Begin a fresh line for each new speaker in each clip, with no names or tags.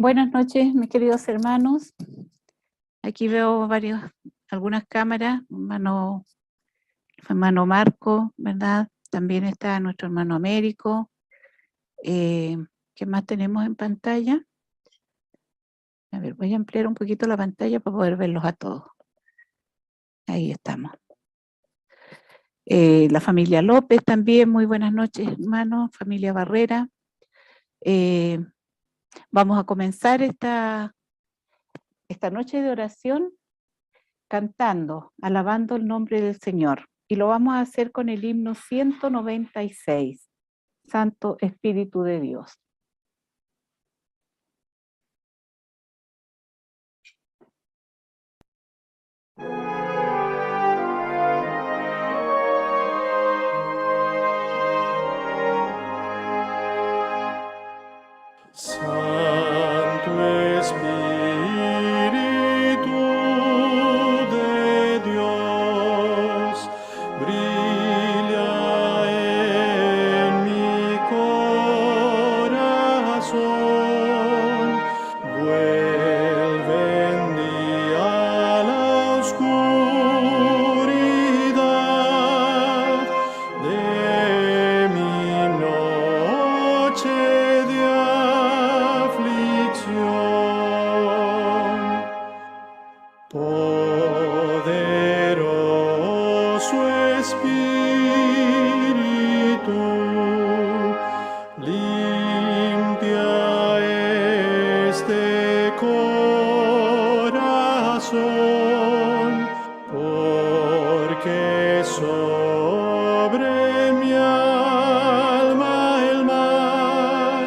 Buenas noches, mis queridos hermanos. Aquí veo algunas cámaras, hermano Marco, ¿verdad? También está nuestro hermano Américo. ¿Qué más tenemos en pantalla? A ver, voy a ampliar un poquito la pantalla para poder verlos a todos. Ahí estamos. La familia López también, muy buenas noches, hermanos. Familia Barrera. Vamos a comenzar esta noche de oración cantando, alabando el nombre del Señor. Y lo vamos a hacer con el himno 196, Santo Espíritu de Dios.
Santo Espíritu de Dios, brilla en mi corazón, vuelve en mí a la oscuridad de mi noche de aflicción. Poderoso Espíritu, limpia este corazón, porque sobre mi alma el mal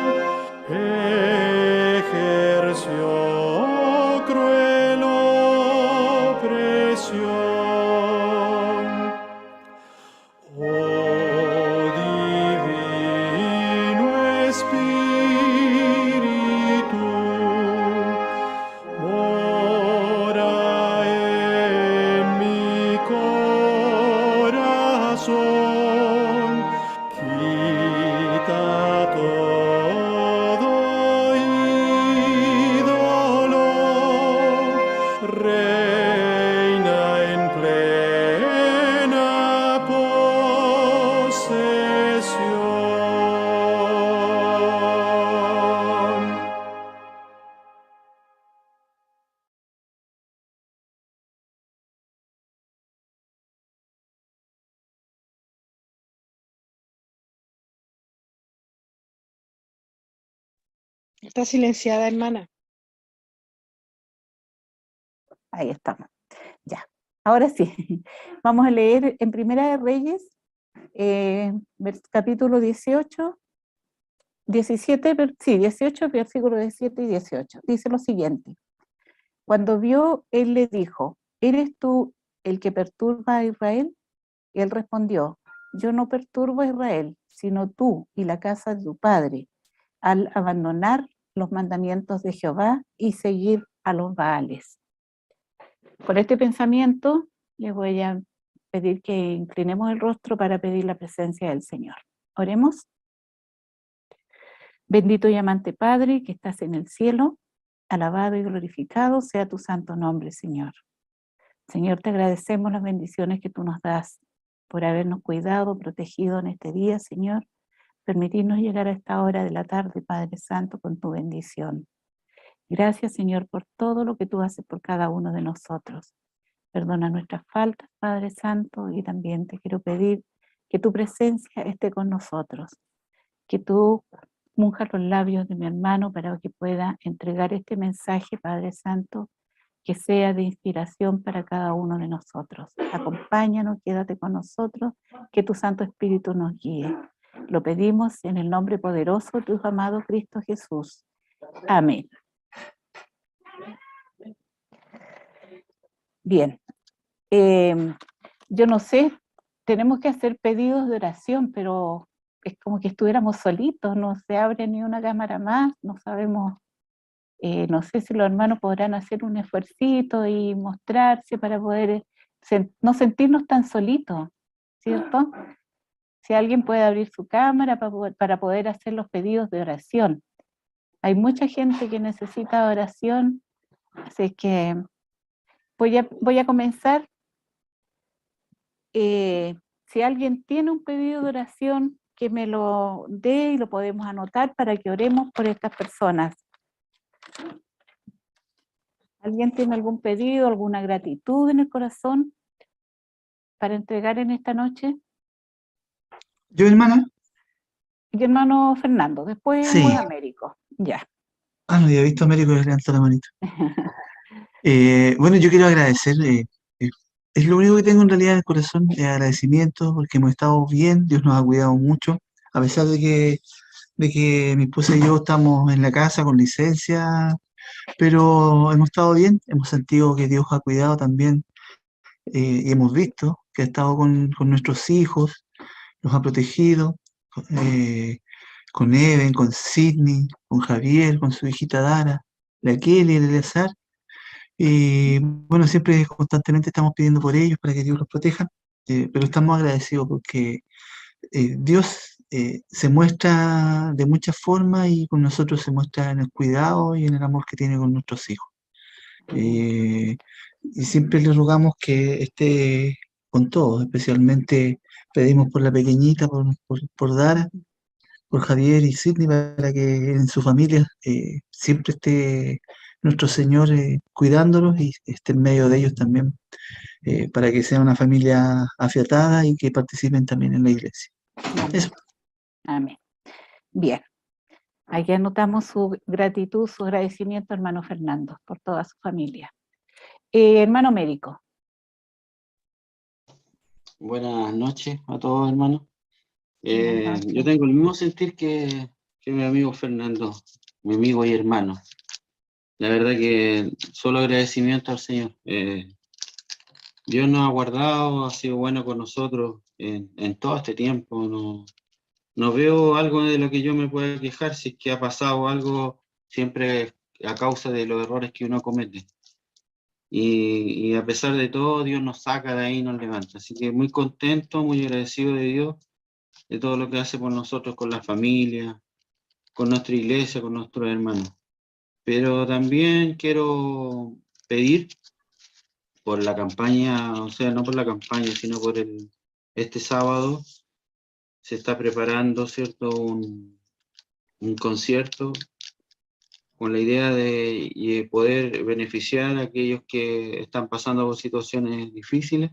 ejerció cruel opresión. Oh Divino Espíritu, mora en mi corazón, quita todo ídolo, reina en plena posesión.
Está silenciada, hermana.
Ahí estamos. Ya. Ahora sí, vamos a leer en Primera de Reyes, capítulo 18, 17, 18, versículos 17 y 18. Dice lo siguiente. Cuando vio, él le dijo, ¿eres tú el que perturba a Israel? Y él respondió, yo no perturbo a Israel, sino tú y la casa de tu padre, al abandonar los mandamientos de Jehová y seguir a los Baales. Con este pensamiento, les voy a pedir que inclinemos el rostro para pedir la presencia del Señor. Oremos. Bendito y amante Padre, que estás en el cielo, alabado y glorificado sea tu santo nombre, Señor. Señor, te agradecemos las bendiciones que tú nos das por habernos cuidado, protegido en este día, Señor. Permitirnos llegar a esta hora de la tarde, Padre Santo, con tu bendición. Gracias, Señor, por todo lo que tú haces por cada uno de nosotros. Perdona nuestras faltas, Padre Santo, y también te quiero pedir que tu presencia esté con nosotros, que tú unjas los labios de mi hermano para que pueda entregar este mensaje, Padre Santo, que sea de inspiración para cada uno de nosotros. Acompáñanos, quédate con nosotros, que tu Santo Espíritu nos guíe. Lo pedimos en el nombre poderoso de tu amado Cristo Jesús. Amén. Bien. Yo no sé, tenemos que hacer pedidos de oración, pero es como que estuviéramos solitos, no se abre ni una cámara más, no sabemos, no sé si los hermanos podrán hacer un esfuercito y mostrarse para poder no sentirnos tan solitos, ¿cierto? Si alguien puede abrir su cámara para poder hacer los pedidos de oración. Hay mucha gente que necesita oración, así que voy a comenzar. Si alguien tiene un pedido de oración, que me lo dé y lo podemos anotar para que oremos por estas personas. ¿Alguien tiene algún pedido, alguna gratitud en el corazón para entregar en esta noche?
¿Yo, hermana?
Y hermano Fernando, después
Sí.
hermano Américo. Ya.
Ah, no había visto a Américo que levantó la manito. Bueno, yo quiero agradecer. Es lo único que tengo en realidad en el corazón, agradecimiento, porque hemos estado bien, Dios nos ha cuidado mucho, a pesar de que mi esposa y yo estamos en la casa con licencia, pero hemos estado bien, hemos sentido que Dios ha cuidado también, y hemos visto que ha estado con nuestros hijos, nos ha protegido, eh, con Eben, con Sidney, con Javier, con su hijita Dara, la Kelly, el Eleazar. Y bueno, siempre constantemente estamos pidiendo por ellos para que Dios los proteja, pero estamos agradecidos porque Dios se muestra de muchas formas y con nosotros se muestra en el cuidado y en el amor que tiene con nuestros hijos. Y siempre le rogamos que esté con todos, especialmente pedimos por la pequeñita, por Dara, por Javier y Sidney, para que en su familia siempre esté nuestro Señor cuidándolos y esté en medio de ellos también, para que sea una familia afiatada y que participen también en la iglesia. Eso.
Amén. Bien. Aquí anotamos su gratitud, su agradecimiento, hermano Fernando, por toda su familia. Hermano Américo.
Buenas noches a todos, hermanos.
Buenas noches.
Yo tengo el mismo sentir que mi amigo Fernando, mi amigo y hermano. La verdad que solo agradecimiento al Señor. Dios nos ha guardado, ha sido bueno con nosotros en todo este tiempo. No veo algo de lo que yo me pueda quejar. Si es que ha pasado algo, siempre a causa de los errores que uno comete. Y a pesar de todo, Dios nos saca de ahí y nos levanta. Así que muy contento, muy agradecido de Dios, de todo lo que hace por nosotros, con la familia, con nuestra iglesia, con nuestros hermanos. Pero también quiero pedir por la campaña, o sea, no por la campaña, sino por este sábado se está preparando, ¿cierto?, un concierto con la idea de poder beneficiar a aquellos que están pasando por situaciones difíciles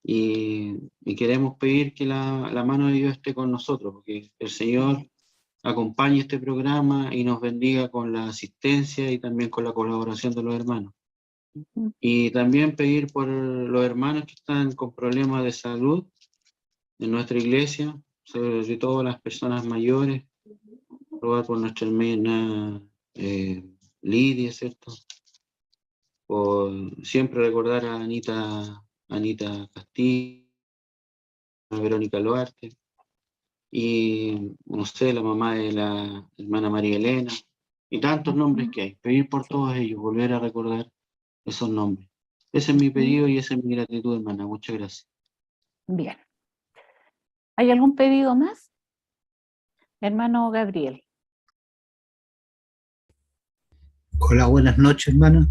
y queremos pedir que la mano de Dios esté con nosotros, porque el Señor acompañe este programa y nos bendiga con la asistencia y también con la colaboración de los hermanos. Y también pedir por los hermanos que están con problemas de salud en nuestra iglesia, sobre todo las personas mayores, rogar por nuestra hermana Lidia, ¿cierto? Por siempre recordar a Anita Castillo, a Verónica Loarte, y no sé, la mamá de la hermana María Elena, y tantos nombres que hay. Pedir por todos ellos, volver a recordar esos nombres. Ese es mi pedido y esa es mi gratitud, hermana. Muchas gracias.
Bien. ¿Hay algún pedido más? Hermano Gabriel.
Hola, buenas noches, hermano.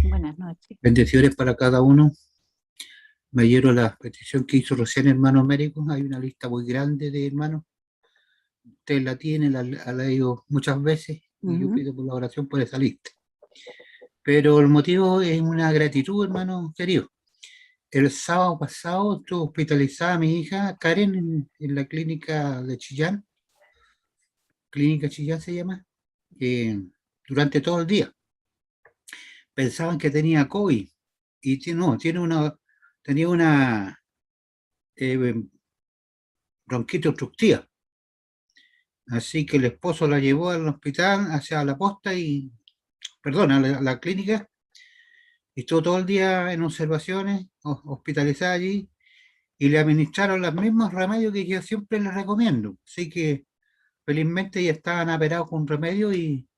Buenas noches.
Bendiciones para cada uno. Me adhiero a la petición que hizo recién hermano Américo. Hay una lista muy grande de hermanos. Usted la tiene, la ha leído muchas veces y yo pido por la oración por esa lista. Pero el motivo es una gratitud, hermano querido. El sábado pasado estuvo hospitalizada mi hija Karen en la clínica de Chillán. Clínica Chillán se llama. Durante todo el día. Pensaban que tenía COVID y tenía una bronquitis obstructiva. Así que el esposo la llevó al hospital, hacia la posta a la clínica, y estuvo todo el día en observaciones, hospitalizada allí, y le administraron los mismos remedios que yo siempre les recomiendo. Así que felizmente ya estaban operados con remedio y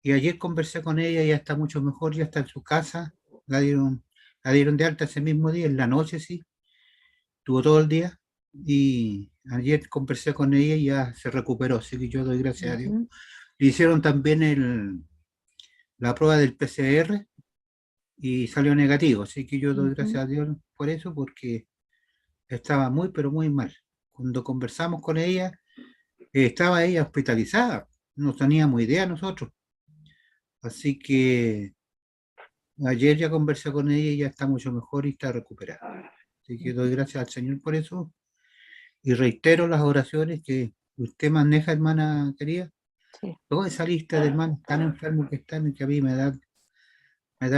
ayer conversé con ella, ya está mucho mejor, ya está en su casa, la dieron de alta ese mismo día, en la noche sí, estuvo todo el día, y ayer conversé con ella y ya se recuperó, así que yo doy gracias a Dios Le hicieron también la prueba del PCR y salió negativo, así que yo doy gracias a Dios por eso, porque estaba muy, pero muy mal. Cuando conversamos con ella, estaba ella hospitalizada, no teníamos idea nosotros. Así que ayer ya conversé con ella y ya está mucho mejor y está recuperada. Así que doy gracias al Señor por eso y reitero las oraciones que usted maneja, hermana querida.
Sí.
Toda esa lista de hermanos tan enfermos que están y que a mí me da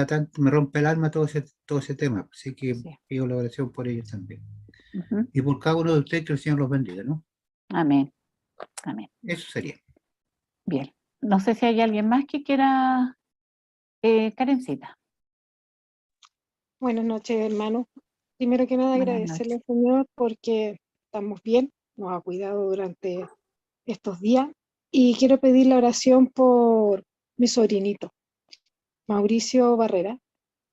tanto, me rompe el alma todo ese tema. Así que
Sí.
pido la oración por ellos también.
Ujú.
Y por cada uno de ustedes, que el Señor los bendiga, ¿no?
Amén. Amén.
Eso sería.
Bien. No sé si hay alguien más que quiera, Karencita.
Buenas noches, hermano. Primero que nada,
Buenas
agradecerle
noches.
al Señor porque estamos bien, nos ha cuidado durante estos días. Y quiero pedir la oración por mi sobrinito, Mauricio Barrera.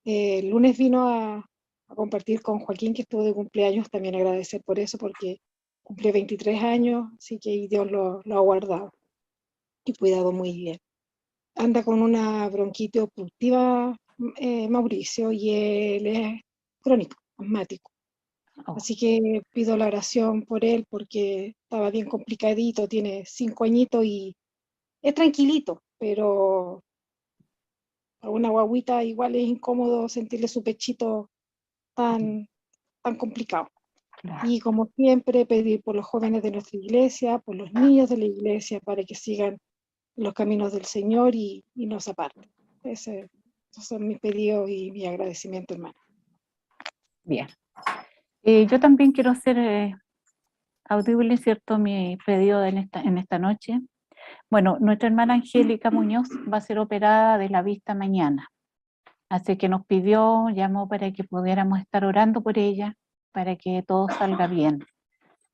El lunes vino a compartir con Joaquín, que estuvo de cumpleaños. También agradecer por eso, porque cumple 23 años, así que Dios lo ha guardado y cuidado muy bien. Anda con una bronquitis obstructiva, Mauricio, y él es crónico, asmático.
Oh,
Así que pido la oración por él porque estaba bien complicadito, tiene 5 añitos y es tranquilito, pero a una guagüita igual es incómodo sentirle su pechito tan, tan complicado.
claro.
Y como siempre, pedir por los jóvenes de nuestra iglesia, por los niños de la iglesia, para que sigan los caminos del Señor y no se aparten. Esos son mis pedidos y mi agradecimiento, hermano.
Bien. Yo también quiero hacer audible, ¿cierto?, mi pedido en esta noche. Bueno, nuestra hermana Angélica Muñoz va a ser operada de la vista mañana. Así que nos llamó para que pudiéramos estar orando por ella, para que todo salga bien.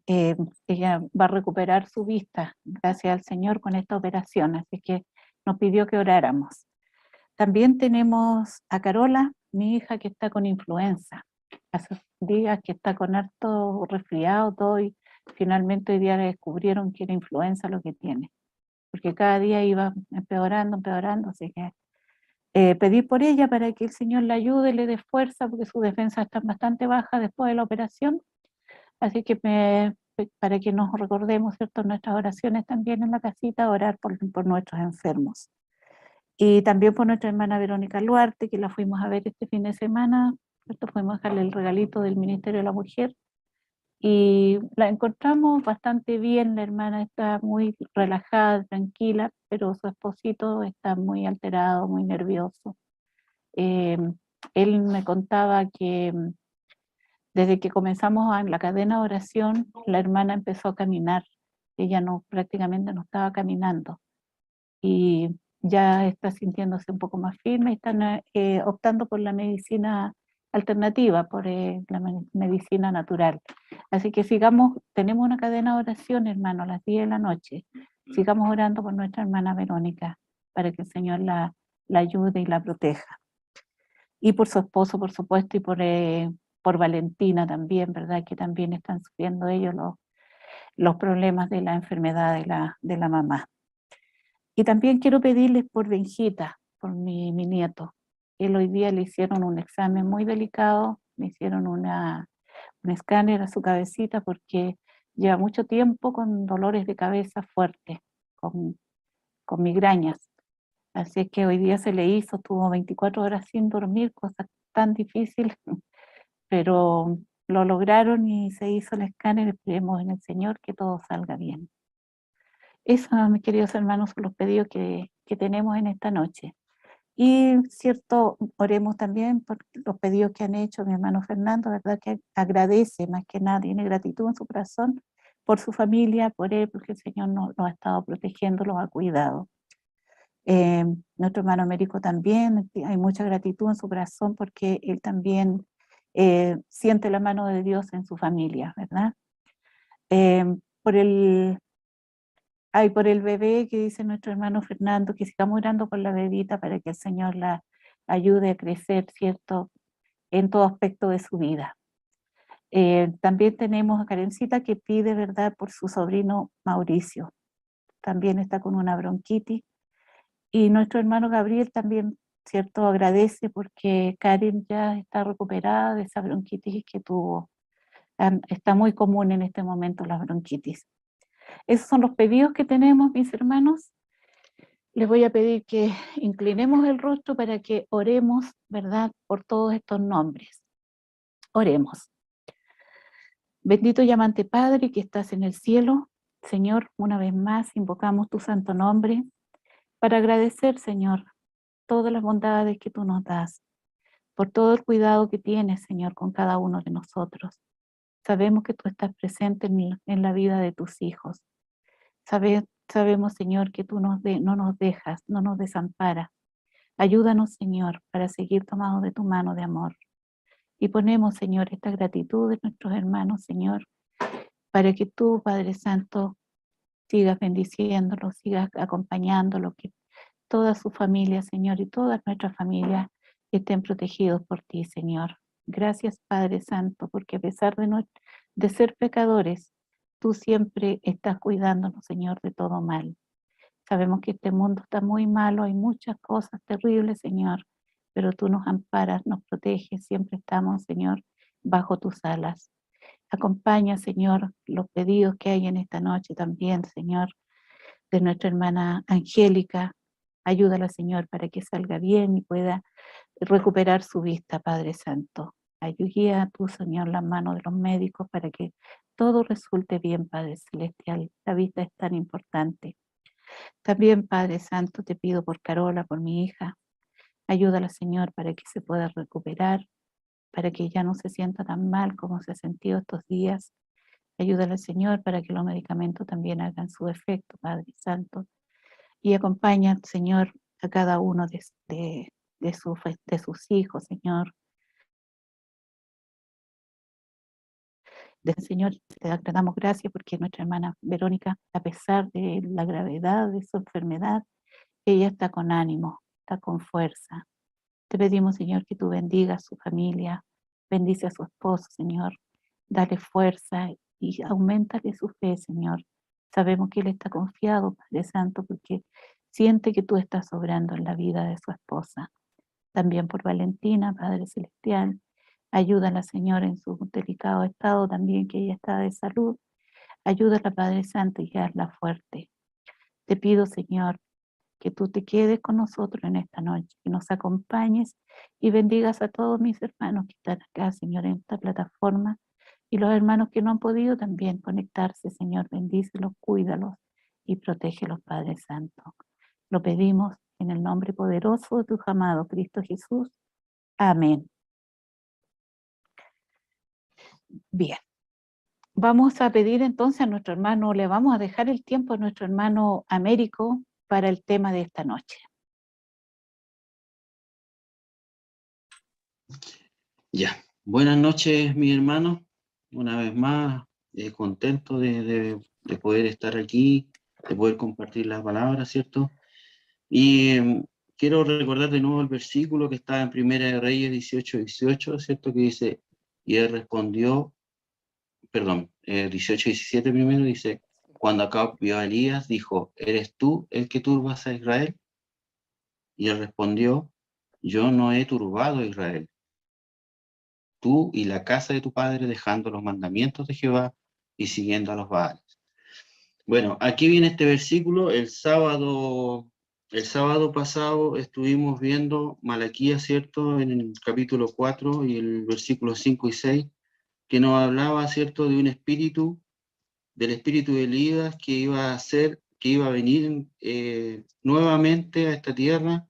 Ella va a recuperar su vista, gracias al Señor, con esta operación. Así que nos pidió que oráramos. También tenemos a Carola, mi hija, que está con influenza. Hace días que está con harto resfriado, todo, y finalmente hoy día le descubrieron que era influenza lo que tiene, porque cada día iba empeorando, así que pedí por ella para que el Señor la ayude, le dé fuerza, porque su defensa está bastante baja después de la operación. Así que para que nos recordemos, ¿cierto?, nuestras oraciones también en la casita, orar por nuestros enfermos. Y también por nuestra hermana Verónica Luarte, que la fuimos a ver este fin de semana, ¿cierto? Fuimos a dejarle el regalito del Ministerio de la Mujer y la encontramos bastante bien. La hermana está muy relajada, tranquila, pero su esposito está muy alterado, muy nervioso. Él me contaba que desde que comenzamos en la cadena de oración, la hermana empezó a caminar. Ella prácticamente no estaba caminando. Y ya está sintiéndose un poco más firme y están optando por la medicina alternativa, por la medicina natural. Así que tenemos una cadena de oración, hermano, a las 10 de la noche. Sigamos orando por nuestra hermana Verónica, para que el Señor la ayude y la proteja. Y por su esposo, por supuesto, y por Valentina también, ¿verdad? Que también están sufriendo ellos los problemas de la enfermedad de la mamá. Y también quiero pedirles por Benjita, por mi nieto. Él hoy día le hicieron un examen muy delicado, le hicieron un escáner a su cabecita porque lleva mucho tiempo con dolores de cabeza fuertes, con migrañas. Así es que hoy día se le hizo, estuvo 24 horas sin dormir, cosa tan difícil, pero lo lograron y se hizo el escáner. Esperemos en el Señor que todo salga bien. Eso, mis queridos hermanos, son los pedidos que tenemos en esta noche. Y, cierto, oremos también por los pedidos que han hecho mi hermano Fernando, ¿verdad? Que agradece más que nada, tiene gratitud en su corazón por su familia, por él, porque el Señor nos ha estado protegiendo, los ha cuidado. Nuestro hermano Américo también, hay mucha gratitud en su corazón porque él también siente la mano de Dios en su familia, ¿verdad? Por el bebé que dice nuestro hermano Fernando, que sigamos orando por la bebita para que el Señor la ayude a crecer, ¿cierto?, en todo aspecto de su vida. También tenemos a Karencita que pide, ¿verdad?, por su sobrino Mauricio. también está con una bronquitis. Y nuestro hermano Gabriel también, ¿cierto? Agradece porque Karen ya está recuperada de esa bronquitis que tuvo. Está muy común en este momento la bronquitis. Esos son los pedidos que tenemos, mis hermanos. Les voy a pedir que inclinemos el rostro para que oremos, ¿verdad?, por todos estos nombres. Oremos. Bendito y amante Padre que estás en el cielo, Señor, una vez más invocamos tu santo nombre para agradecer, Señor, todas las bondades que tú nos das, por todo el cuidado que tienes, Señor, con cada uno de nosotros. Sabemos que tú estás presente en la vida de tus hijos. Sabemos, Señor, que tú no nos dejas, no nos desamparas. Ayúdanos, Señor, para seguir tomados de tu mano de amor. Y ponemos, Señor, esta gratitud de nuestros hermanos, Señor, para que tú, Padre Santo, sigas bendiciéndolos, sigas acompañándolos, que toda su familia, Señor, y todas nuestras familias estén protegidos por ti, Señor. Gracias, Padre Santo, porque a pesar de ser pecadores, tú siempre estás cuidándonos, Señor, de todo mal. Sabemos que este mundo está muy malo, hay muchas cosas terribles, Señor, pero tú nos amparas, nos proteges, siempre estamos, Señor, bajo tus alas. Acompaña, Señor, los pedidos que hay en esta noche también, Señor, de nuestra hermana Angélica. Ayúdala, Señor, para que salga bien y pueda recuperar su vista, Padre Santo. Ayuda a tú, Señor, las manos de los médicos para que todo resulte bien, Padre Celestial. La vista es tan importante. También, Padre Santo, te pido por Carola, por mi hija. Ayúdala, Señor, para que se pueda recuperar, para que ya no se sienta tan mal como se ha sentido estos días. Ayúdala, Señor, para que los medicamentos también hagan su efecto, Padre Santo. Y acompaña, Señor, a cada uno de sus hijos, Señor. Señor, te damos gracias porque nuestra hermana Verónica, a pesar de la gravedad de su enfermedad, ella está con ánimo, está con fuerza. Te pedimos, Señor, que tú bendigas a su familia, bendice a su esposo, Señor. Dale fuerza y aumentale su fe, Señor. Sabemos que él está confiado, Padre Santo, porque siente que tú estás obrando en la vida de su esposa. También por Valentina, Padre Celestial. Ayúdala, Señor, en su delicado estado también, que ella está de salud. Ayúdala, Padre Santo, y hazla fuerte. Te pido, Señor, que tú te quedes con nosotros en esta noche, que nos acompañes y bendigas a todos mis hermanos que están acá, Señor, en esta plataforma, y los hermanos que no han podido también conectarse, Señor, bendícelos, cuídalos y protégelos, Padre Santo. Lo pedimos en el nombre poderoso de tu amado Cristo Jesús. Amén. Bien. Vamos a pedir entonces a nuestro hermano, le vamos a dejar el tiempo a nuestro hermano Américo para el tema de esta noche.
Ya, buenas noches, mi hermano. Una vez más, contento de poder estar aquí, de poder compartir las palabras, ¿cierto? Y quiero recordar de nuevo el versículo que está en Primera de Reyes 18:18, ¿cierto? Que dice, y él respondió, 18:17 primero, dice, cuando Acab vio a Elías, dijo, ¿eres tú el que turbas a Israel? Y él respondió, yo no he turbado a Israel. Tú y la casa de tu padre dejando los mandamientos de Jehová y siguiendo a los Baales. Bueno, aquí viene este versículo. El sábado pasado estuvimos viendo Malaquías, ¿cierto? En el capítulo 4 y el versículo 5 y 6, que nos hablaba, ¿cierto? De un espíritu, del espíritu de Elías que iba a venir nuevamente a esta tierra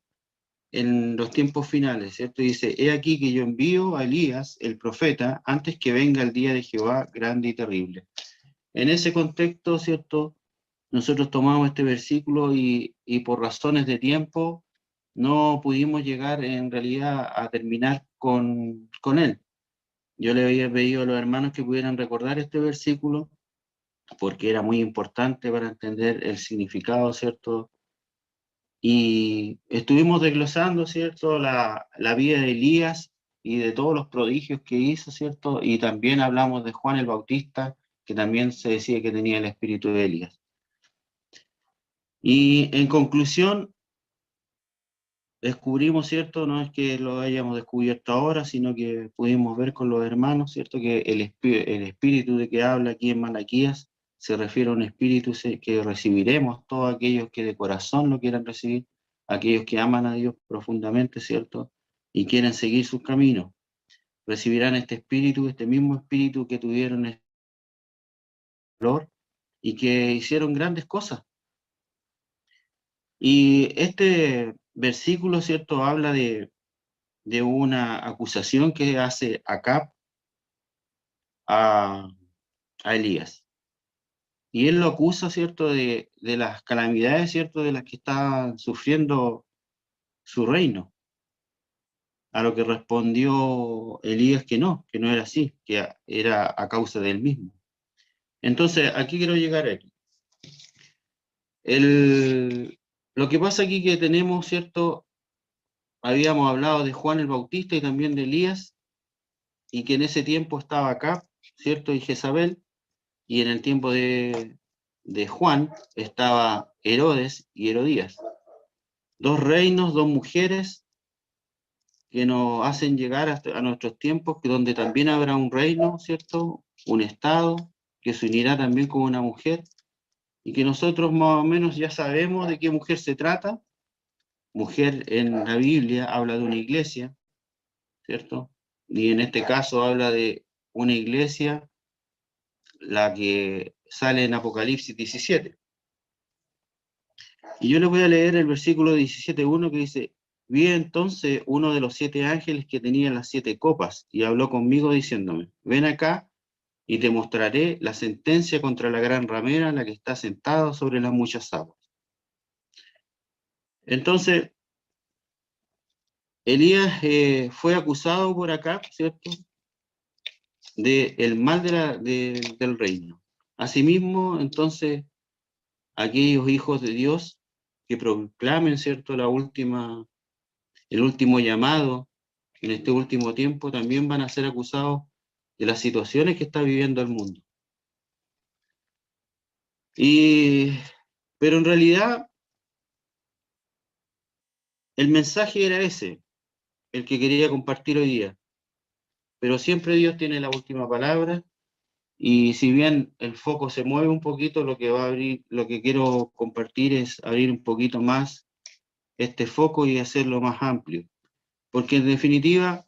en los tiempos finales, ¿cierto? Dice, he aquí que yo envío a Elías, el profeta, antes que venga el día de Jehová grande y terrible. En ese contexto, ¿cierto? Nosotros tomamos este versículo y por razones de tiempo no pudimos llegar en realidad a terminar con él. Yo le había pedido a los hermanos que pudieran recordar este versículo porque era muy importante para entender el significado, ¿cierto? Y estuvimos desglosando, ¿cierto? La vida de Elías y de todos los prodigios que hizo, ¿cierto? Y también hablamos de Juan el Bautista, que también se decía que tenía el espíritu de Elías. Y en conclusión, descubrimos, ¿cierto? No es que lo hayamos descubierto ahora, sino que pudimos ver con los hermanos, ¿cierto? Que el espíritu de que habla aquí en Malaquías se refiere a un espíritu que recibiremos todos aquellos que de corazón lo quieran recibir, aquellos que aman a Dios profundamente, ¿cierto? Y quieren seguir sus caminos. Recibirán este espíritu, este mismo espíritu que tuvieron el valor y que hicieron grandes cosas. Y este versículo, ¿cierto? Habla de una acusación que hace Acab a Elías. Y él lo acusa, ¿cierto? De las calamidades, ¿cierto? De las que está sufriendo su reino. A lo que respondió Elías que no era así, que era a causa de él mismo. Entonces, aquí quiero llegar aquí. Lo que pasa aquí que tenemos, ¿cierto? Habíamos hablado de Juan el Bautista y también de Elías, y que en ese tiempo estaba Acab, ¿cierto? Y Jezabel, y en el tiempo de Juan estaba Herodes y Herodías. Dos reinos, dos mujeres que nos hacen llegar a nuestros tiempos, que donde también habrá un reino, ¿cierto? Un estado que se unirá también con una mujer, y que nosotros más o menos ya sabemos de qué mujer se trata. Mujer en la Biblia habla de una iglesia, ¿cierto? Y en este caso habla de una iglesia, la que sale en Apocalipsis 17. Y yo les voy a leer el versículo 17:1 que dice: vi entonces uno de los 7 ángeles que tenía las 7 copas, y habló conmigo diciéndome: ven acá, y te mostraré la sentencia contra la gran ramera, la que está sentada sobre las muchas aguas. Entonces, Elías fue acusado por acá, ¿cierto?, del mal del reino. Asimismo, entonces, aquellos hijos de Dios que proclamen, ¿cierto?, el último llamado en este último tiempo, también van a ser acusados de las situaciones que está viviendo el mundo. Pero en realidad, el mensaje era ese, el que quería compartir hoy día. Pero siempre Dios tiene la última palabra, y si bien el foco se mueve un poquito, lo que quiero compartir es abrir un poquito más este foco y hacerlo más amplio. Porque en definitiva,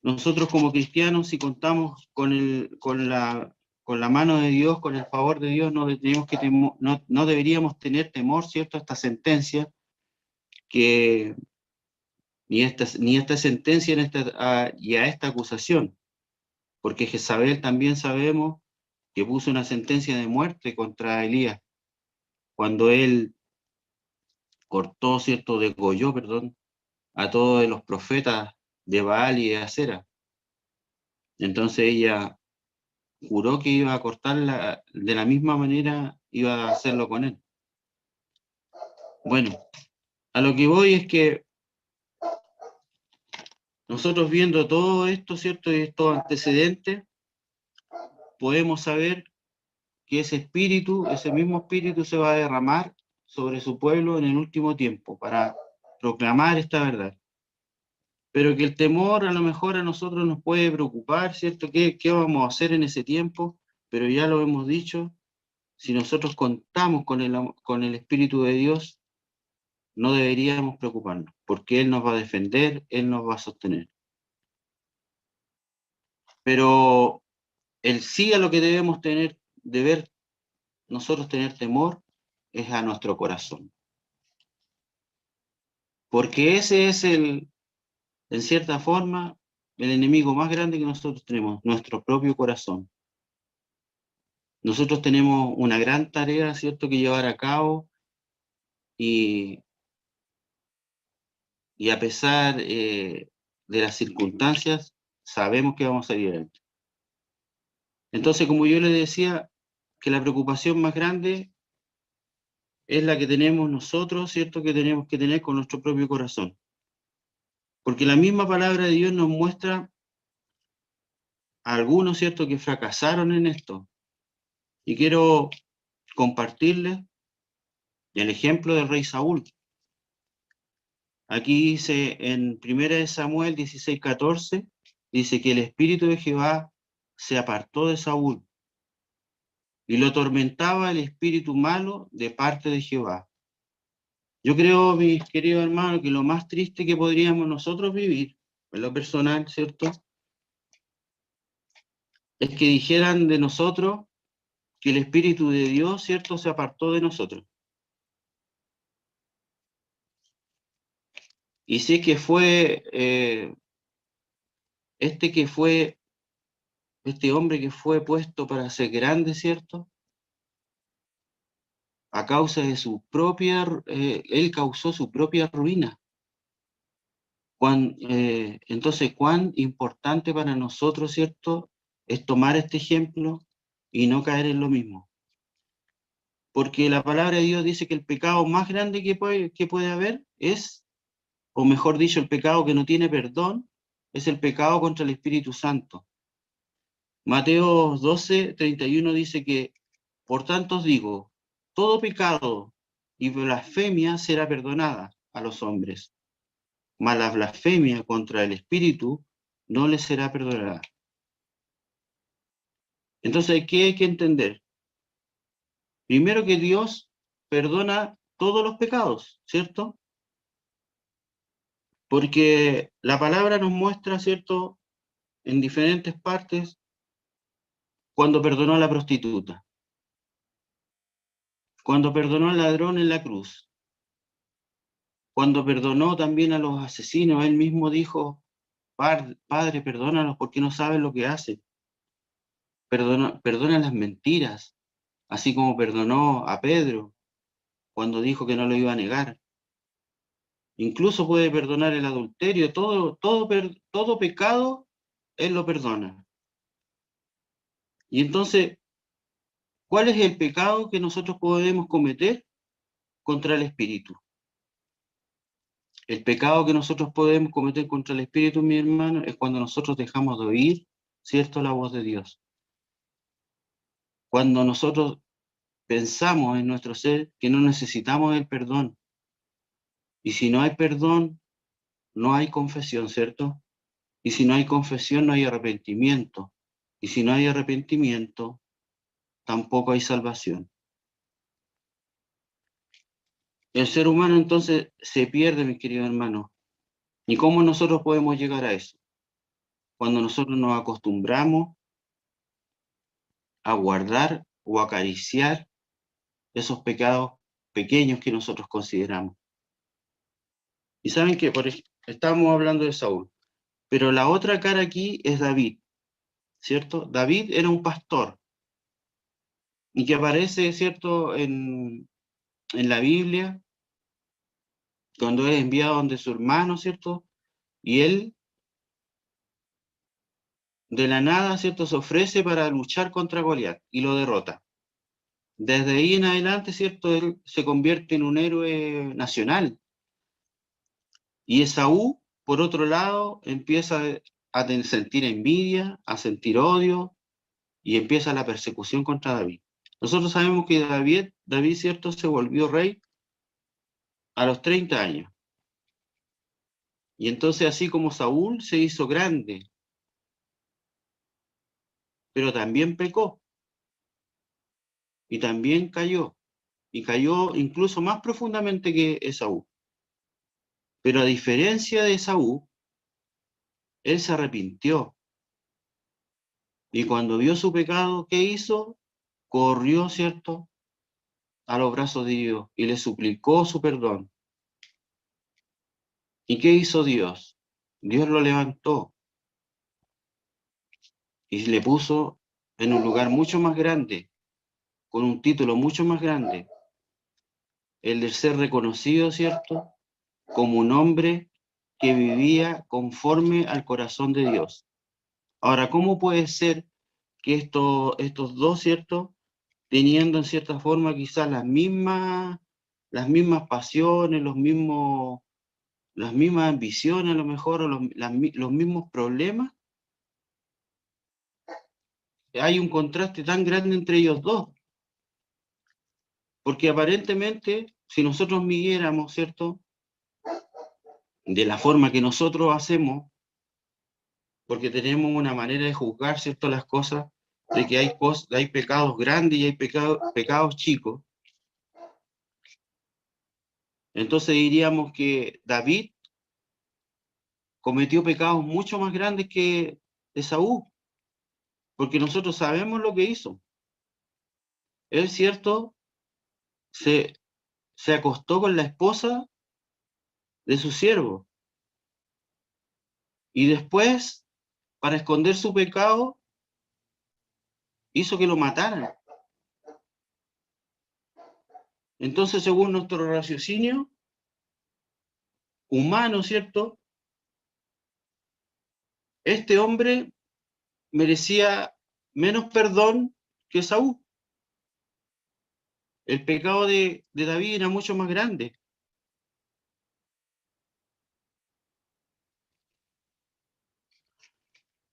nosotros como cristianos, si contamos con la mano de Dios, con el favor de Dios, no deberíamos tener temor, ¿cierto?, a esta sentencia, ni esta sentencia y a esta acusación. Porque Jezabel también sabemos que puso una sentencia de muerte contra Elías, cuando él cortó, ¿cierto?, degolló, perdón, a todos los profetas de Baal y de Acera. Entonces ella juró que iba a cortarla de la misma manera, iba a hacerlo con él. Bueno, a lo que voy es que nosotros viendo todo esto, ¿cierto?, y estos antecedentes, podemos saber que ese mismo espíritu se va a derramar sobre su pueblo en el último tiempo para proclamar esta verdad. Pero que el temor a lo mejor a nosotros nos puede preocupar, ¿cierto? ¿Qué vamos a hacer en ese tiempo? Pero ya lo hemos dicho, si nosotros contamos con el Espíritu de Dios, no deberíamos preocuparnos, porque Él nos va a defender, Él nos va a sostener. Pero el sí a lo que debemos nosotros tener temor es a nuestro corazón. Porque ese es en cierta forma, el enemigo más grande que nosotros tenemos, nuestro propio corazón. Nosotros tenemos una gran tarea, ¿cierto?, que llevar a cabo, y a pesar de las circunstancias, sabemos que vamos a salir adelante. Entonces, como yo les decía, que la preocupación más grande es la que tenemos nosotros, ¿cierto?, que tenemos que tener con nuestro propio corazón. Porque la misma palabra de Dios nos muestra a algunos, ¿cierto?, que fracasaron en esto. Y quiero compartirles Y el ejemplo del rey Saúl. Aquí dice en 1 Samuel 16:14, dice que el espíritu de Jehová se apartó de Saúl y lo atormentaba el espíritu malo de parte de Jehová. Yo creo, mis queridos hermanos, que lo más triste que podríamos nosotros vivir, en lo personal, ¿cierto?, es que dijeran de nosotros que el Espíritu de Dios, ¿cierto?, se apartó de nosotros. Y si es que fue este hombre que fue puesto para ser grande, ¿cierto?, a causa de su propia, él causó su propia ruina. Entonces, cuán importante para nosotros, ¿cierto?, es tomar este ejemplo y no caer en lo mismo. Porque la palabra de Dios dice que el pecado más grande que puede haber es, o mejor dicho, el pecado que no tiene perdón, es el pecado contra el Espíritu Santo. Mateo 12:31 dice que, por tanto os digo, todo pecado y blasfemia será perdonada a los hombres, mas la blasfemia contra el Espíritu no les será perdonada. Entonces, ¿qué hay que entender? Primero, que Dios perdona todos los pecados, ¿cierto? Porque la palabra nos muestra, ¿cierto?, en diferentes partes, cuando perdonó a la prostituta, cuando perdonó al ladrón en la cruz, cuando perdonó también a los asesinos. Él mismo dijo: Padre, perdónalos porque no saben lo que hacen. Perdona las mentiras, así como perdonó a Pedro cuando dijo que no lo iba a negar. Incluso puede perdonar el adulterio. Todo pecado Él lo perdona. Y entonces, ¿cuál es el pecado que nosotros podemos cometer contra el Espíritu? El pecado que nosotros podemos cometer contra el Espíritu, mi hermano, es cuando nosotros dejamos de oír, ¿cierto?, la voz de Dios. Cuando nosotros pensamos en nuestro ser que no necesitamos el perdón. Y si no hay perdón, no hay confesión, ¿cierto? Y si no hay confesión, no hay arrepentimiento. Y si no hay arrepentimiento, tampoco hay salvación. El ser humano entonces se pierde, mis queridos hermanos. ¿Y cómo nosotros podemos llegar a eso? Cuando nosotros nos acostumbramos a guardar o acariciar esos pecados pequeños que nosotros consideramos. Y saben que estamos hablando de Saúl, pero la otra cara aquí es David, ¿cierto? David era un pastor y que aparece, ¿cierto?, en la Biblia, cuando es enviado donde su hermano, ¿cierto? Y él, de la nada, ¿cierto?, se ofrece para luchar contra Goliat y lo derrota. Desde ahí en adelante, ¿cierto?, él se convierte en un héroe nacional. Y Esaú, por otro lado, empieza a sentir envidia, a sentir odio, y empieza la persecución contra David. Nosotros sabemos que David, ¿cierto?, se volvió rey a los 30 años. Y entonces, así como Saúl se hizo grande, pero también pecó, y también cayó, y cayó incluso más profundamente que Esaú. Pero a diferencia de Esaú, él se arrepintió. Y cuando vio su pecado, ¿qué hizo? Corrió, ¿cierto?, a los brazos de Dios y le suplicó su perdón. ¿Y qué hizo Dios? Dios lo levantó y le puso en un lugar mucho más grande, con un título mucho más grande, el de ser reconocido, ¿cierto?, como un hombre que vivía conforme al corazón de Dios. Ahora, ¿cómo puede ser que estos dos, ¿cierto?, teniendo en cierta forma quizás las mismas pasiones, las mismas ambiciones a lo mejor, o los mismos problemas, hay un contraste tan grande entre ellos dos? Porque aparentemente si nosotros midiéramos, ¿cierto?, de la forma que nosotros hacemos, porque tenemos una manera de juzgar, ¿cierto?, las cosas, de que hay pecados grandes y hay pecados chicos. Entonces diríamos que David cometió pecados mucho más grandes que Esaú, porque nosotros sabemos lo que hizo. Él, ¿cierto?, se acostó con la esposa de su siervo. Y después, para esconder su pecado, hizo que lo mataran. Entonces, según nuestro raciocinio humano, ¿cierto?, este hombre merecía menos perdón que Saúl. El pecado de David era mucho más grande.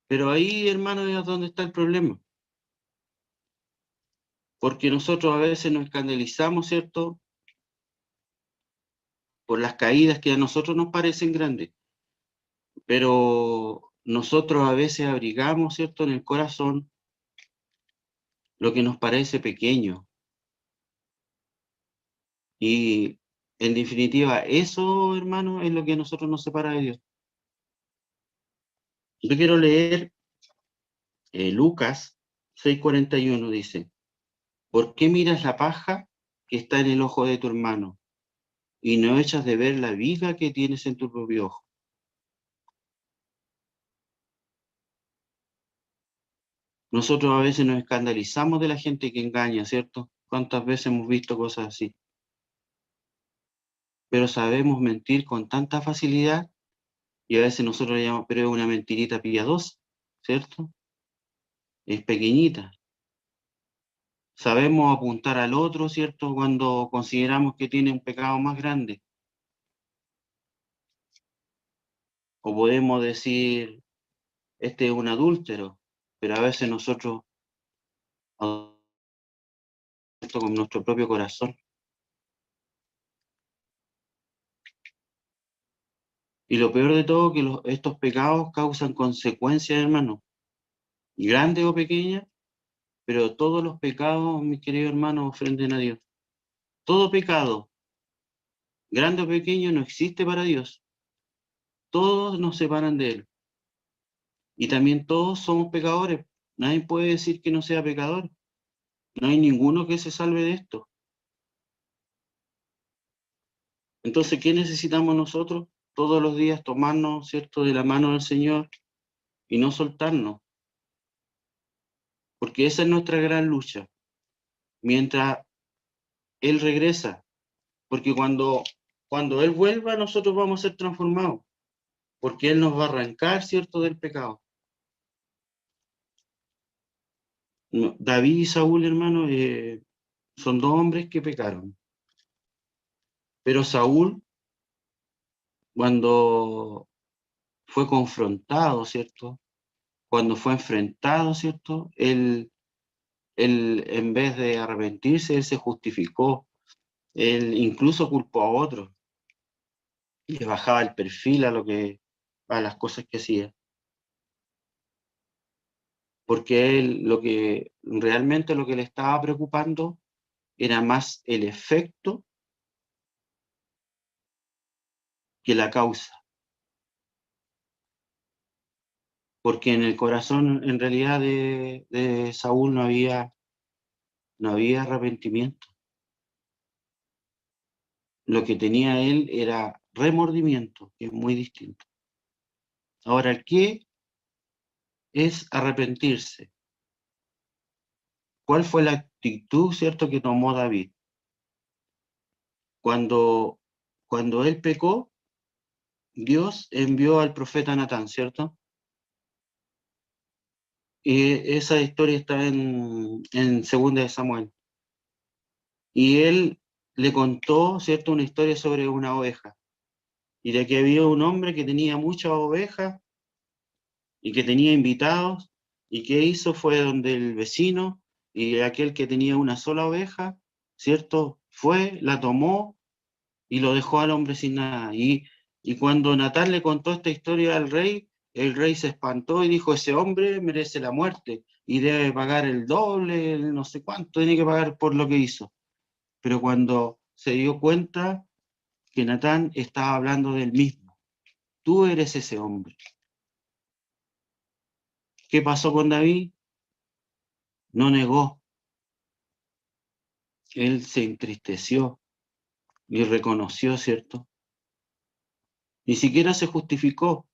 Pero ahí, hermano, es donde está el problema. Porque nosotros a veces nos escandalizamos, ¿cierto?, por las caídas que a nosotros nos parecen grandes. Pero nosotros a veces abrigamos, ¿cierto?, en el corazón lo que nos parece pequeño. Y en definitiva, eso, hermano, es lo que a nosotros nos separa de Dios. Yo quiero leer Lucas 6:41, dice: ¿por qué miras la paja que está en el ojo de tu hermano y no echas de ver la viga que tienes en tu propio ojo? Nosotros a veces nos escandalizamos de la gente que engaña, ¿cierto? ¿Cuántas veces hemos visto cosas así? Pero sabemos mentir con tanta facilidad y a veces nosotros le llamamos, pero es una mentirita piadosa, ¿cierto? Es pequeñita. Sabemos apuntar al otro, ¿cierto?, cuando consideramos que tiene un pecado más grande. O podemos decir, este es un adúltero, pero a veces nosotros, esto con nuestro propio corazón. Y lo peor de todo, que estos pecados causan consecuencias, hermano, grandes o pequeñas, pero todos los pecados, mis queridos hermanos, ofenden a Dios. Todo pecado, grande o pequeño, no existe para Dios. Todos nos separan de Él. Y también todos somos pecadores. Nadie puede decir que no sea pecador. No hay ninguno que se salve de esto. Entonces, ¿qué necesitamos nosotros? Todos los días tomarnos, ¿cierto?, de la mano del Señor y no soltarnos. Porque esa es nuestra gran lucha. Mientras Él regresa. Porque cuando Él vuelva, nosotros vamos a ser transformados. Porque Él nos va a arrancar, ¿cierto?, del pecado. David y Saúl, hermano, son dos hombres que pecaron. Pero Saúl, cuando fue confrontado, ¿cierto?, cuando fue enfrentado, ¿cierto?, él en vez de arrepentirse, él se justificó. Él incluso culpó a otros. Le bajaba el perfil a las cosas que hacía. Porque él realmente lo que le estaba preocupando era más el efecto que la causa. Porque en el corazón, en realidad, de Saúl no había arrepentimiento. Lo que tenía él era remordimiento, que es muy distinto. Ahora, ¿qué es arrepentirse? ¿Cuál fue la actitud, cierto, que tomó David? Cuando él pecó, Dios envió al profeta Natán, ¿cierto? Y esa historia está en 2 de Samuel. Y él le contó, ¿cierto?, una historia sobre una oveja. Y de que había un hombre que tenía muchas ovejas y que tenía invitados, y que hizo fue donde el vecino y aquel que tenía una sola oveja, ¿cierto?, fue, la tomó y lo dejó al hombre sin nada. Y cuando Natán le contó esta historia al rey, el rey se espantó y dijo, ese hombre merece la muerte y debe pagar el doble, no sé cuánto tiene que pagar por lo que hizo. Pero cuando se dio cuenta que Natán estaba hablando del mismo, tú eres ese hombre. ¿Qué pasó con David? No negó. Él se entristeció y reconoció, ¿cierto? Ni siquiera se justificó.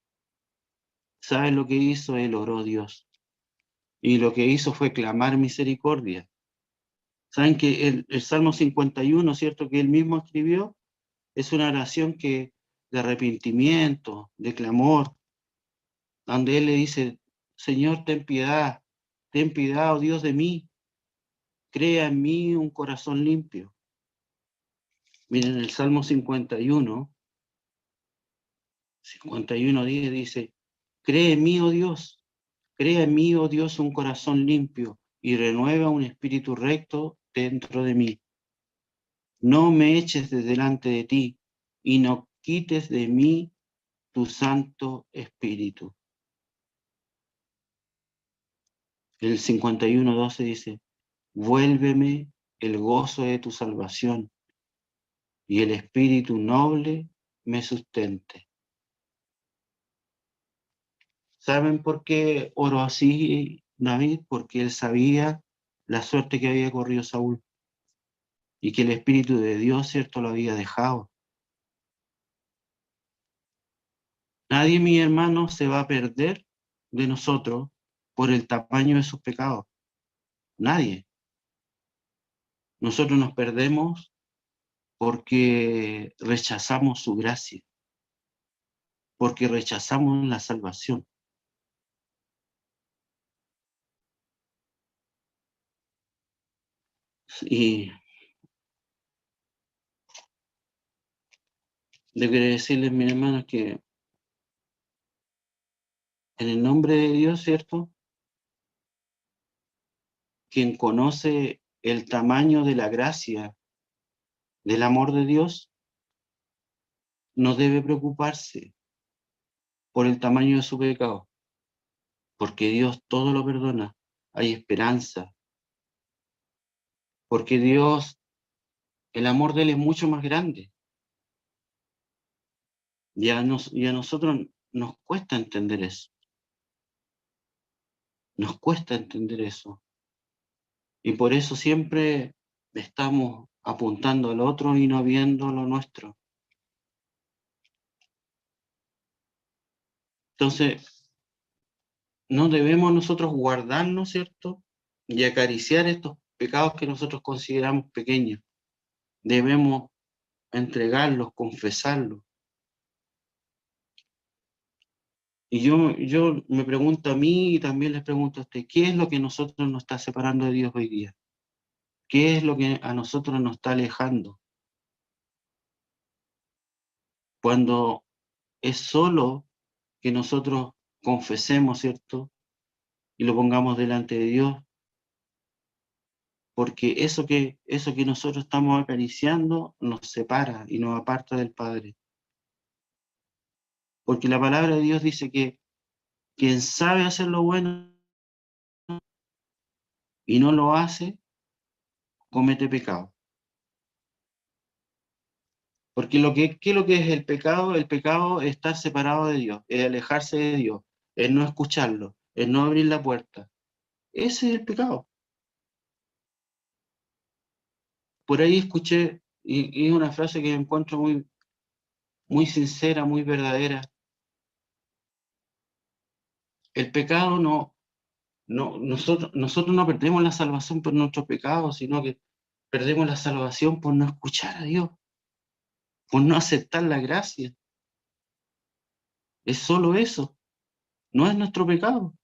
¿Sabes lo que hizo? Él oró a Dios. Y lo que hizo fue clamar misericordia. ¿Saben que el Salmo 51, ¿cierto? Que él mismo escribió, es una oración de arrepentimiento, de clamor, donde él le dice, Señor, ten piedad, oh Dios de mí, crea en mí un corazón limpio. Miren, el Salmo 51, 51:10 dice, crea en mí, oh Dios, un corazón limpio y renueva un espíritu recto dentro de mí. No me eches de delante de ti y no quites de mí tu Santo Espíritu. El 51:12 dice, vuélveme el gozo de tu salvación y el espíritu noble me sustente. ¿Saben por qué oró así David? Porque él sabía la suerte que había corrido Saúl y que el Espíritu de Dios, ¿cierto?, lo había dejado. Nadie, mi hermano, se va a perder de nosotros por el tamaño de sus pecados. Nadie. Nosotros nos perdemos porque rechazamos su gracia, porque rechazamos la salvación. Y yo quiero decirles, mis hermanos, que en el nombre de Dios, ¿cierto?, quien conoce el tamaño de la gracia, del amor de Dios, no debe preocuparse por el tamaño de su pecado, porque Dios todo lo perdona, hay esperanza, porque Dios, el amor de Él es mucho más grande. Y a nosotros nos cuesta entender eso. Nos cuesta entender eso. Y por eso siempre estamos apuntando al otro y no viendo lo nuestro. Entonces, no debemos nosotros guardarnos, ¿cierto?, y acariciar estos pecados que nosotros consideramos pequeños. Debemos entregarlos, confesarlos. Y yo me pregunto a mí y también les pregunto a usted, ¿qué es lo que nosotros nos está separando de Dios hoy día? ¿Qué es lo que a nosotros nos está alejando? Cuando es solo que nosotros confesemos, ¿cierto?, y lo pongamos delante de Dios, porque eso que nosotros estamos acariciando nos separa y nos aparta del Padre. Porque la palabra de Dios dice que quien sabe hacer lo bueno y no lo hace, comete pecado. Porque ¿qué es lo que es el pecado? El pecado es estar separado de Dios, es alejarse de Dios, es no escucharlo, es no abrir la puerta. Ese es el pecado. Por ahí escuché, y es una frase que encuentro muy, muy sincera, muy verdadera. El pecado nosotros no perdemos la salvación por nuestros pecados, sino que perdemos la salvación por no escuchar a Dios, por no aceptar la gracia. Es solo eso, no es nuestro pecado.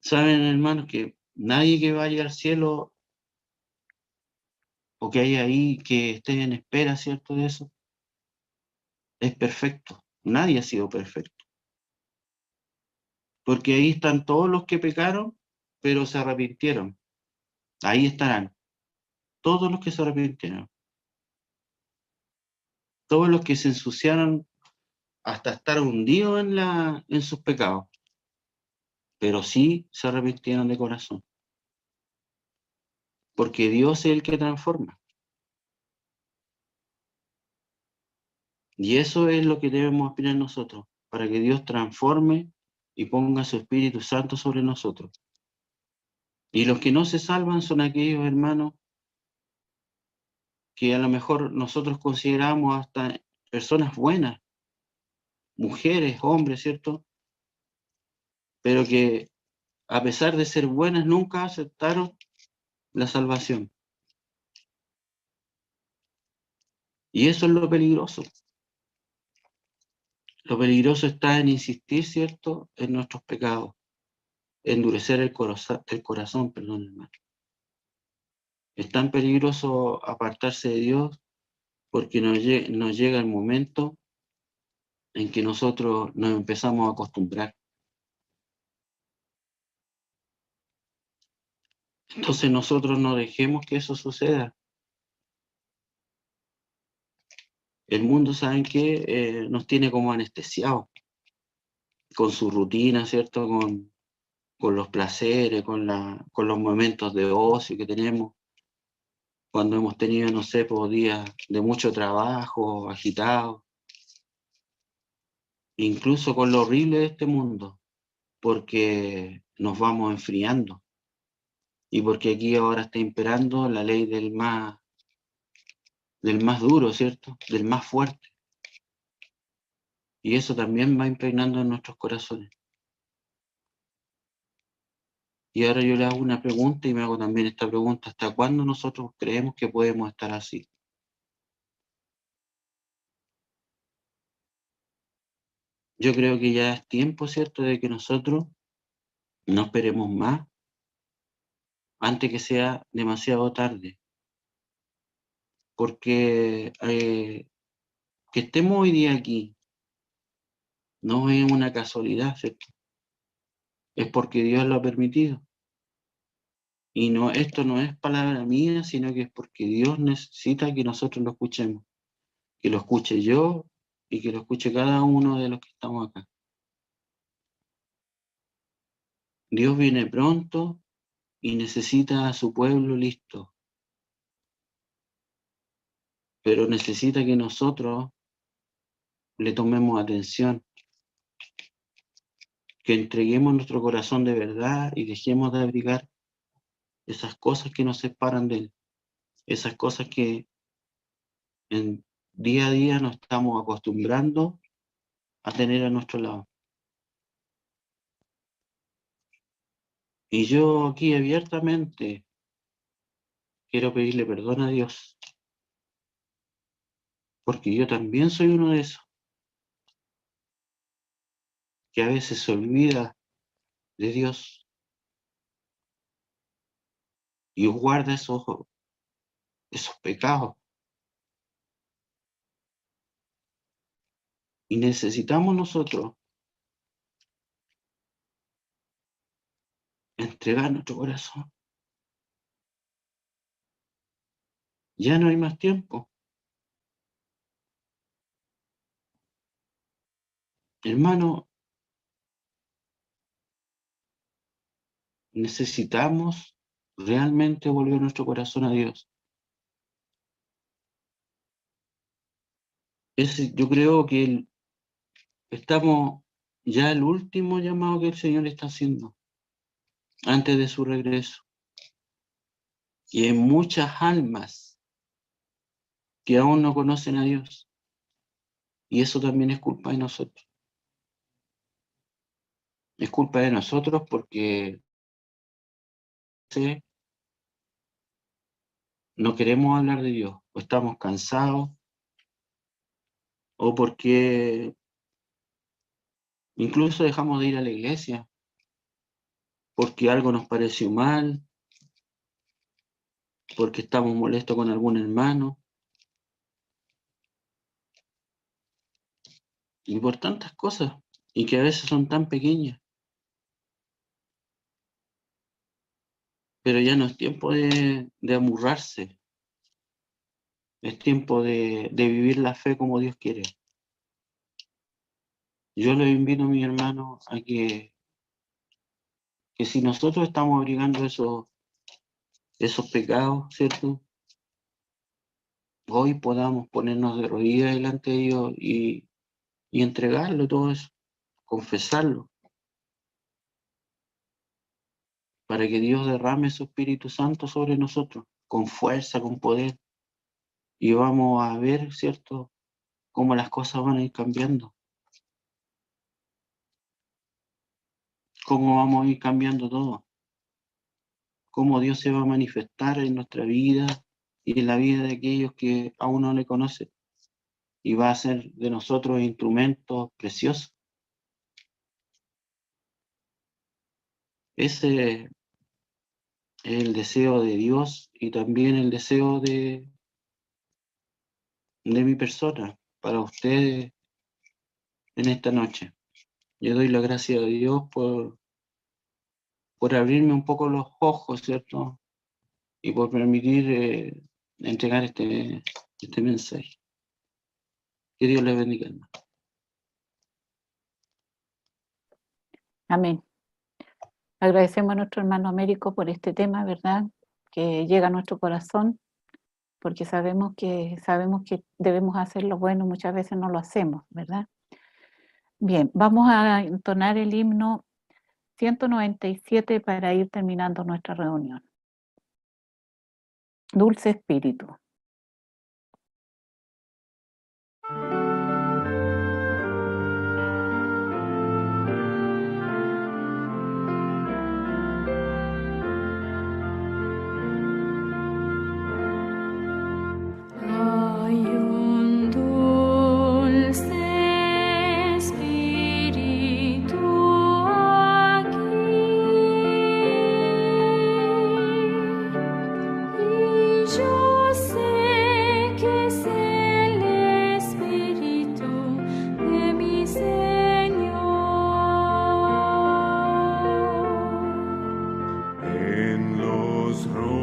Saben, hermanos, que nadie que vaya al cielo o que haya ahí que esté en espera, ¿cierto?, de eso, es perfecto. Nadie ha sido perfecto. Porque ahí están todos los que pecaron, pero se arrepintieron. Ahí estarán todos los que se arrepintieron, todos los que se ensuciaron hasta estar hundidos en sus pecados, pero sí se arrepintieron de corazón, porque Dios es el que transforma. Y eso es lo que debemos aspirar nosotros, para que Dios transforme y ponga su Espíritu Santo sobre nosotros. Y los que no se salvan son aquellos hermanos que a lo mejor nosotros consideramos hasta personas buenas, mujeres, hombres, ¿cierto? Pero que a pesar de ser buenas nunca aceptaron la salvación. Y eso es lo peligroso. Lo peligroso está en insistir, ¿cierto?, en nuestros pecados, endurecer el corazón, perdón, hermano. Es tan peligroso apartarse de Dios porque nos llega el momento en que nosotros nos empezamos a acostumbrar. Entonces nosotros no dejemos que eso suceda. El mundo, ¿saben qué? Nos tiene como anestesiados con su rutina, ¿cierto? Con los placeres, con los momentos de ocio que tenemos. Cuando hemos tenido, no sé, por días de mucho trabajo, agitados. Incluso con lo horrible de este mundo, porque nos vamos enfriando. Y porque aquí ahora está imperando la ley del más duro, ¿cierto? Del más fuerte. Y eso también va impregnando en nuestros corazones. Y ahora yo le hago una pregunta y me hago también esta pregunta: ¿hasta cuándo nosotros creemos que podemos estar así? Yo creo que ya es tiempo, ¿cierto?, de que nosotros no esperemos más antes que sea demasiado tarde. Porque que estemos hoy día aquí no es una casualidad, ¿cierto? Es porque Dios lo ha permitido. Y no, esto no es palabra mía, sino que es porque Dios necesita que nosotros lo escuchemos. Que lo escuche yo y que lo escuche cada uno de los que estamos acá. Dios viene pronto y necesita a su pueblo listo. Pero necesita que nosotros le tomemos atención. Que entreguemos nuestro corazón de verdad y dejemos de abrigar esas cosas que nos separan de Él. Esas cosas que en día a día nos estamos acostumbrando a tener a nuestro lado. Y yo aquí abiertamente quiero pedirle perdón a Dios, porque yo también soy uno de esos, que a veces se olvida de Dios y guarda esos pecados. Y necesitamos nosotros entregar nuestro corazón. Ya no hay más tiempo. Hermano, necesitamos realmente volver nuestro corazón a Dios. Yo creo que estamos ya el último llamado que el Señor está haciendo antes de su regreso. Y hay muchas almas que aún no conocen a Dios. Y eso también es culpa de nosotros. Es culpa de nosotros porque no queremos hablar de Dios, o estamos cansados, o porque incluso dejamos de ir a la iglesia, porque algo nos pareció mal, porque estamos molestos con algún hermano, y por tantas cosas, y que a veces son tan pequeñas. Pero ya no es tiempo de amurrarse, Es tiempo de vivir la fe como Dios quiere. Yo les invito, a mis hermanos, a que si nosotros estamos abrigando esos pecados, ¿cierto? Hoy podamos ponernos de rodillas delante de Dios y entregarlo todo eso, confesarlo, para que Dios derrame su Espíritu Santo sobre nosotros, con fuerza, con poder, y vamos a ver, ¿cierto?, cómo las cosas van a ir cambiando, cómo vamos a ir cambiando todo, cómo Dios se va a manifestar en nuestra vida y en la vida de aquellos que aún no le conocen, y va a ser de nosotros instrumentos preciosos. Ese es el deseo de Dios y también el deseo de mi persona para ustedes en esta noche. Yo doy la gracia a Dios por abrirme un poco los ojos, ¿cierto? Y por permitir entregar este mensaje. Que Dios les bendiga, hermano.
Amén. Agradecemos a nuestro hermano Américo por este tema, ¿verdad? Que llega a nuestro corazón, porque sabemos que debemos hacer lo bueno, muchas veces no lo hacemos, ¿verdad? Bien, vamos a entonar el himno 197 para ir terminando nuestra reunión. Dulce Espíritu.
Hay un dulce espíritu aquí, y yo sé que es el espíritu de mi Señor.
En los rostros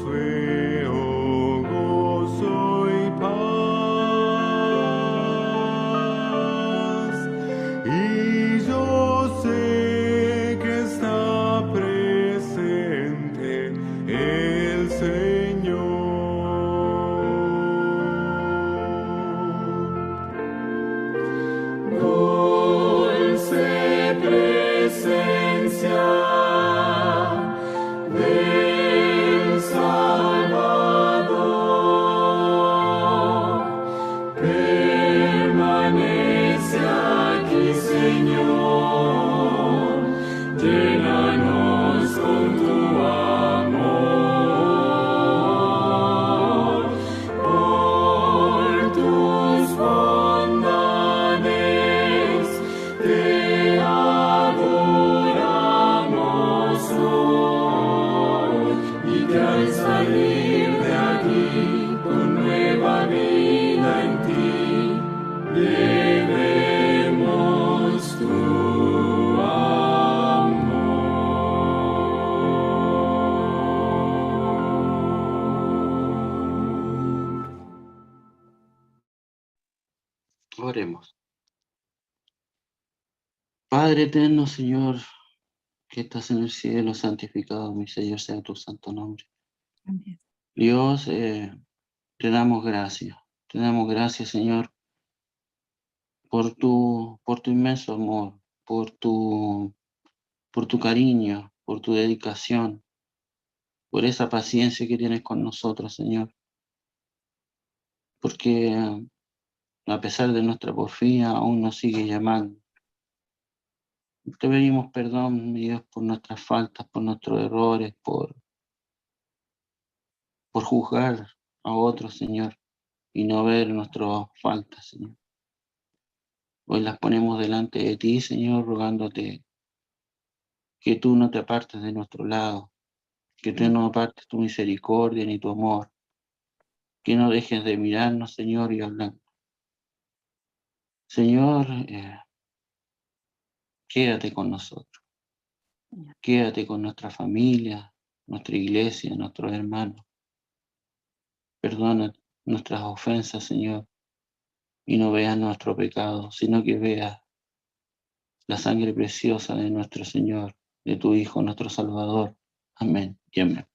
veo gozo y paz, y yo sé que está presente el Señor. Dulce presencia del Salvador, permanece aquí, Señor, llénanos con tu amor, por tus bondades te adoramos hoy, y que al salir de aquí con nueva vida en ti, debemos tu amor.
Oremos. Padre eterno, Señor, que estás en el cielo, santificado, mi Señor, sea tu santo nombre.
Amén.
Dios, te damos gracias. Te damos gracias, Señor, por tu inmenso amor, por tu cariño, por tu dedicación, por esa paciencia que tienes con nosotros, Señor. Porque a pesar de nuestra porfía, aún nos sigue llamando. Te pedimos perdón, mi Dios, por nuestras faltas, por nuestros errores, por juzgar a otros, Señor, y no ver nuestras faltas, Señor. Hoy las ponemos delante de ti, Señor, rogándote que tú no te apartes de nuestro lado, que tú no apartes tu misericordia ni tu amor, que no dejes de mirarnos, Señor, y hablar. Señor, quédate con nosotros, quédate con nuestra familia, nuestra iglesia, nuestros hermanos. Perdona nuestras ofensas, Señor, y no veas nuestro pecado, sino que veas la sangre preciosa de nuestro Señor, de tu Hijo, nuestro Salvador. Amén y amén.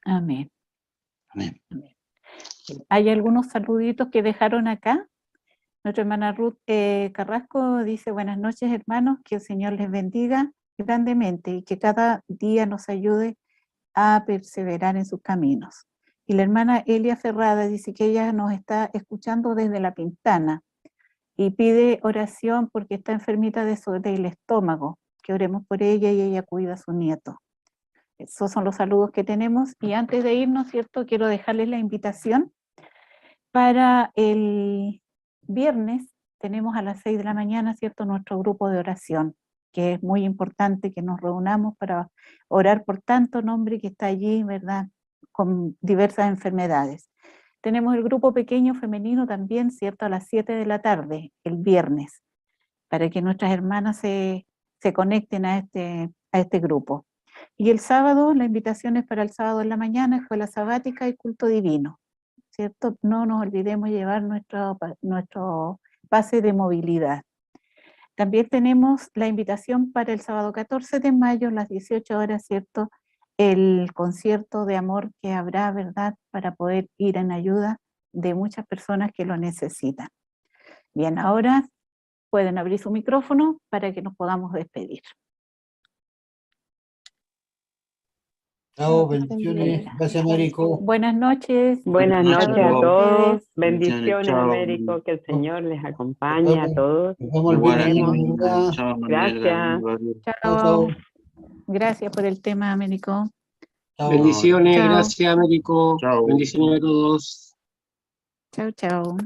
Amén.
Amén.
Hay algunos saluditos que dejaron acá. Nuestra hermana Ruth Carrasco dice: buenas noches, hermanos, que el Señor les bendiga grandemente y que cada día nos ayude a perseverar en sus caminos. Y la hermana Elia Ferrada dice que ella nos está escuchando desde La Pintana y pide oración porque está enfermita del estómago, que oremos por ella y ella cuida a su nieto. Esos son los saludos que tenemos. Y antes de irnos, ¿cierto? Quiero dejarles la invitación para el viernes. Tenemos a las 6 de la mañana, ¿cierto? Nuestro grupo de oración, que es muy importante que nos reunamos para orar por tanto nombre que está allí, ¿verdad? Con diversas enfermedades. Tenemos el grupo pequeño femenino también, ¿cierto? A las 7 de la tarde, el viernes, para que nuestras hermanas se conecten a este grupo. Y el sábado, la invitación es para el sábado en la mañana, escuela sabática y culto divino, ¿cierto? No nos olvidemos llevar nuestro pase de movilidad. También tenemos la invitación para el sábado 14 de mayo, a las 18 horas, ¿cierto? El concierto de amor que habrá, ¿verdad? Para poder ir en ayuda de muchas personas que lo necesitan. Bien, ahora pueden abrir su micrófono para que nos podamos despedir.
Chao, bendiciones. Gracias, Américo.
Buenas noches.
Buenas
Buenas
noches
noches
a
a
todos.
ustedes.
Bendiciones,
Chao.
Américo. Que el Señor les acompañe a todos.
Nos vemos el
Igual,
viernes en la
Oremos.
madrugada.
chao,
Gracias.
Manuela.
Chao.
Chao, chao.
Gracias por el tema, Américo.
Chao.
Bendiciones,
Chao.
gracias, Américo.
Chao.
Bendiciones a todos.
Chao, chao.